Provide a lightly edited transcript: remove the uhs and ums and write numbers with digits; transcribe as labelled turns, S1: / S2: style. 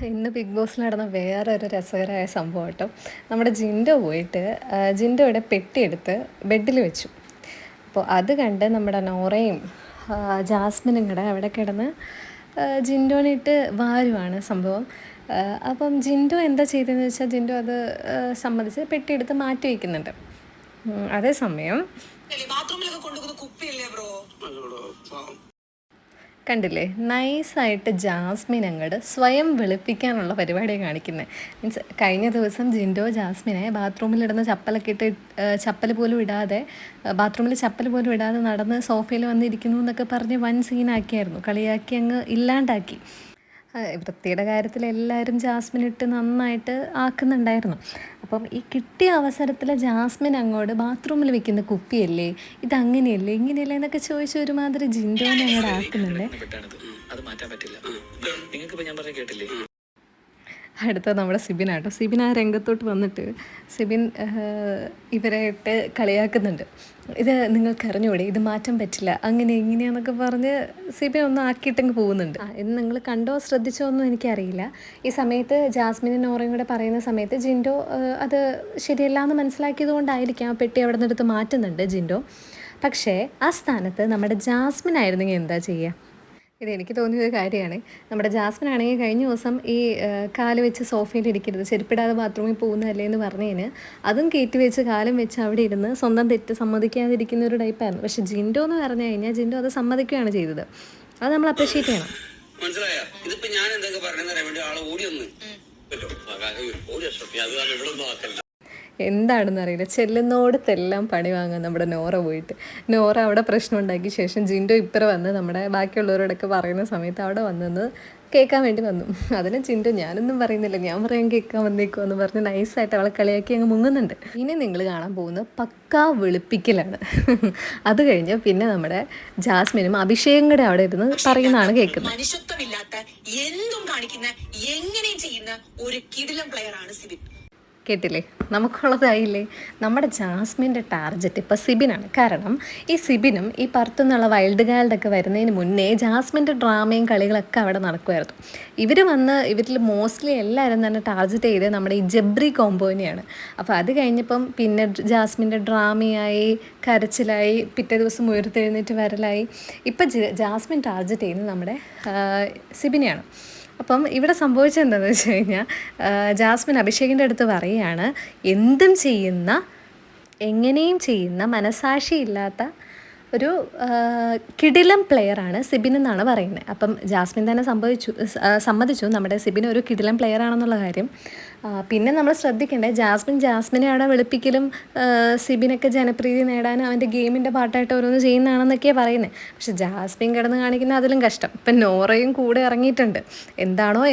S1: ഇന്ന് ബിഗ് ബോസിൽ നടന്ന വേറൊരു രസകരമായ സംഭവം കേട്ടോ. നമ്മുടെ ജിൻഡോ പോയിട്ട് ജിൻഡോയുടെ പെട്ടിയെടുത്ത് ബെഡിൽ വെച്ചു. അപ്പോൾ അത് കണ്ട് നമ്മുടെ നോറയും ജാസ്മിനും കൂടെ അവിടെ കിടന്ന് ജിൻഡോനിട്ട് വാരുവാണ് സംഭവം. അപ്പം ജിൻഡോ എന്താ ചെയ്തതെന്ന് വെച്ചാൽ ജിൻഡോ അത് സമ്മതിച്ച് പെട്ടിയെടുത്ത് മാറ്റി വയ്ക്കുന്നുണ്ട്. അതേസമയം കണ്ടില്ലേ, നൈസായിട്ട് ജാസ്മിൻ അങ്ങോട്ട് സ്വയം വെളുപ്പിക്കാനുള്ള പരിപാടിയാണ് കാണിക്കുന്നത്. മീൻസ് കഴിഞ്ഞ ദിവസം ജിൻഡോ ജാസ്മിനെ ബാത്റൂമിലിടുന്ന ചപ്പലൊക്കെ ഇട്ട് ചപ്പൽ പോലും ഇടാതെ ബാത്റൂമിൽ ചപ്പൽ പോലും ഇടാതെ നടന്ന് സോഫയിൽ വന്നിരിക്കുന്നു എന്നൊക്കെ പറഞ്ഞ് വൻ സീനാക്കിയായിരുന്നു. കളിയാക്കി അങ്ങ് ഇല്ലാണ്ടാക്കി. വൃത്തിയുടെ കാര്യത്തിൽ എല്ലാവരും ജാസ്മിനിട്ട് നന്നായിട്ട് ആക്കുന്നുണ്ടായിരുന്നു. അപ്പം ഈ കിട്ടിയ അവസരത്തിൽ ജാസ്മിൻ അങ്ങോട്ട് ബാത്റൂമിൽ വെക്കുന്ന കുപ്പിയല്ലേ, ഇതങ്ങനെയല്ലേ ഇങ്ങനെയല്ലേ എന്നൊക്കെ ചോദിച്ച് ഒരുമാതിരി ജിൻഡോനെ അങ്ങോട്ട് ആക്കുന്നുണ്ട്.
S2: അത് മാറ്റാൻ പറ്റില്ല. നിങ്ങൾക്ക് ഞാൻ പറഞ്ഞ കേട്ടില്ലേ?
S1: അടുത്ത നമ്മുടെ സിബിനാട്ടോ. സിബിൻ ആ രംഗത്തോട്ട് വന്നിട്ട് സിബിൻ ഇവരെ ഇട്ട് കളിയാക്കുന്നുണ്ട്. ഇത് നിങ്ങൾക്ക് അറിഞ്ഞൂടെ, ഇത് മാറ്റാൻ പറ്റില്ല, അങ്ങനെ ഇങ്ങനെയാന്നൊക്കെ പറഞ്ഞ് സിബിൻ ഒന്ന് ആക്കിയിട്ടങ്ങ് പോകുന്നുണ്ട്. ഇത് നിങ്ങൾ കണ്ടോ ശ്രദ്ധിച്ചോ ഒന്നും എനിക്കറിയില്ല. ഈ സമയത്ത് ജാസ്മിനും നോറയും കൂടെ പറയുന്ന സമയത്ത് ജിൻഡോ അത് ശരിയല്ല എന്ന് മനസ്സിലാക്കിയത് കൊണ്ടായിരിക്കാം ആ പെട്ടി അവിടെ നിന്നെടുത്ത് മാറ്റുന്നുണ്ട് ജിൻഡോ. പക്ഷേ ആ സ്ഥാനത്ത് നമ്മുടെ ജാസ്മിൻ ആയിരുന്നെങ്കിൽ എന്താ ചെയ്യുക? ഇതെനിക്ക് തോന്നിയൊരു കാര്യമാണ്. നമ്മുടെ ജാസ്മിൻ ആണെങ്കിൽ കഴിഞ്ഞ ദിവസം ഈ കാല് വെച്ച് സോഫയിൽ ഇരിക്കരുത്, ചെരുപ്പിടാതെ ബാത്റൂമിൽ പോകുന്നതല്ലേ എന്ന് പറഞ്ഞതിന് അതും കയറ്റി വെച്ച് കാലം വെച്ച് അവിടെ ഇരുന്ന് സ്വന്തം തെറ്റ് സമ്മതിക്കാതിരിക്കുന്ന ഒരു ടൈപ്പായിരുന്നു. പക്ഷെ ജിൻഡോ എന്ന് പറഞ്ഞു കഴിഞ്ഞാൽ ജിൻഡോ അത് സമ്മതിക്കുകയാണ് ചെയ്തത്. അത് നമ്മൾ അപ്രീഷിയേറ്റ് ചെയ്യണം. എന്താണെന്ന് അറിയില്ല, ചെല്ലുന്നോടത്തെല്ലാം പണി വാങ്ങാൻ നമ്മുടെ നോറ പോയിട്ട്. നോറ അവിടെ പ്രശ്നം ഉണ്ടാക്കിയ ശേഷം ജിൻഡോ ഇപ്പറ വന്ന് നമ്മുടെ ബാക്കിയുള്ളവരോടൊക്കെ പറയുന്ന സമയത്ത് അവിടെ വന്നെന്ന് കേൾക്കാൻ വേണ്ടി വന്നു. അതിന് ജിൻഡോ ഞാനൊന്നും പറയുന്നില്ല, ഞാൻ പറയാൻ കേൾക്കാൻ വന്നേക്കോ എന്ന് പറഞ്ഞ് നൈസായിട്ട് അവളെ കളിയാക്കി അങ്ങ് മുങ്ങുന്നുണ്ട്. ഇനി നിങ്ങൾ കാണാൻ പോകുന്നത് പക്കാ വെളുപ്പിക്കലാണ്. അത് കഴിഞ്ഞ് പിന്നെ നമ്മുടെ ജാസ്മിനും അഭിഷേകം കൂടെ അവിടെ ഇരുന്ന് പറയുന്നതാണ് കേൾക്കുന്നത്.
S3: മനുഷ്യത്വമില്ലാത്ത എന്തും കാണിക്കുന്ന എങ്ങനെയും ചെയ്യുന്ന ഒരു കിടിലം പ്ലെയർ ആണ് സിബിൻ.
S1: കേട്ടില്ലേ, നമുക്കുള്ളതായില്ലേ. നമ്മുടെ ജാസ്മിൻ്റെ ടാർഗറ്റ് ഇപ്പോൾ സിബിനാണ്. കാരണം ഈ സിബിനും ഈ പുറത്തുനിന്നുള്ള വൈൽഡ് ഗാൾഡ് ഒക്കെ വരുന്നതിന് മുന്നേ ജാസ്മിൻ്റെ ഡ്രാമയും കളികളൊക്കെ അവിടെ നടക്കുമായിരുന്നു. ഇവരിൽ മോസ്റ്റ്ലി എല്ലാവരും തന്നെ ടാർഗറ്റ് ചെയ്ത് നമ്മുടെ ഈ ജബ്രി കോംബോനെയാണ്. അപ്പോൾ അത് കഴിഞ്ഞപ്പം പിന്നെ ജാസ്മിൻ്റെ ഡ്രാമയായി, കരച്ചിലായി, പിറ്റേ ദിവസം ഉയർത്തെഴുന്നേറ്റ് വരലായി. ഇപ്പം ജാസ്മിൻ ടാർഗറ്റ് ചെയ്യുന്നത് നമ്മുടെ സിബിനെയാണ്. അപ്പം ഇവിടെ സംഭവിച്ചത് എന്താണെന്ന് വെച്ച് കഴിഞ്ഞാൽ ജാസ്മിൻ അഭിഷേകിൻ്റെ അടുത്ത് പറയുകയാണ്, എന്തും ചെയ്യുന്ന, എങ്ങനെയും ചെയ്യുന്ന, മനസാക്ഷിയില്ലാത്ത ഒരു കിടിലം പ്ലെയറാണ് സിബിൻ എന്നാണ് പറയുന്നത്. അപ്പം ജാസ്മിൻ തന്നെ സമ്മതിച്ചു നമ്മുടെ സിബിൻ ഒരു കിടിലം പ്ലെയർ ആണെന്നുള്ള കാര്യം. പിന്നെ നമ്മൾ ശ്രദ്ധിക്കേണ്ടത് ജാസ്മിനെ അവിടെ വെളുപ്പിക്കലും സിബിനൊക്കെ ജനപ്രീതി നേടാനും അവൻ്റെ ഗെയിമിൻ്റെ പാട്ടായിട്ട് ഓരോന്ന് ചെയ്യുന്നതാണെന്നൊക്കെയാണ് പറയുന്നത്. പക്ഷെ ജാസ്മിൻ കിടന്ന് കാണിക്കുന്ന അതിലും കഷ്ടം. ഇപ്പം നോറയും കൂടെ ഇറങ്ങിയിട്ടുണ്ട്. എന്താണോ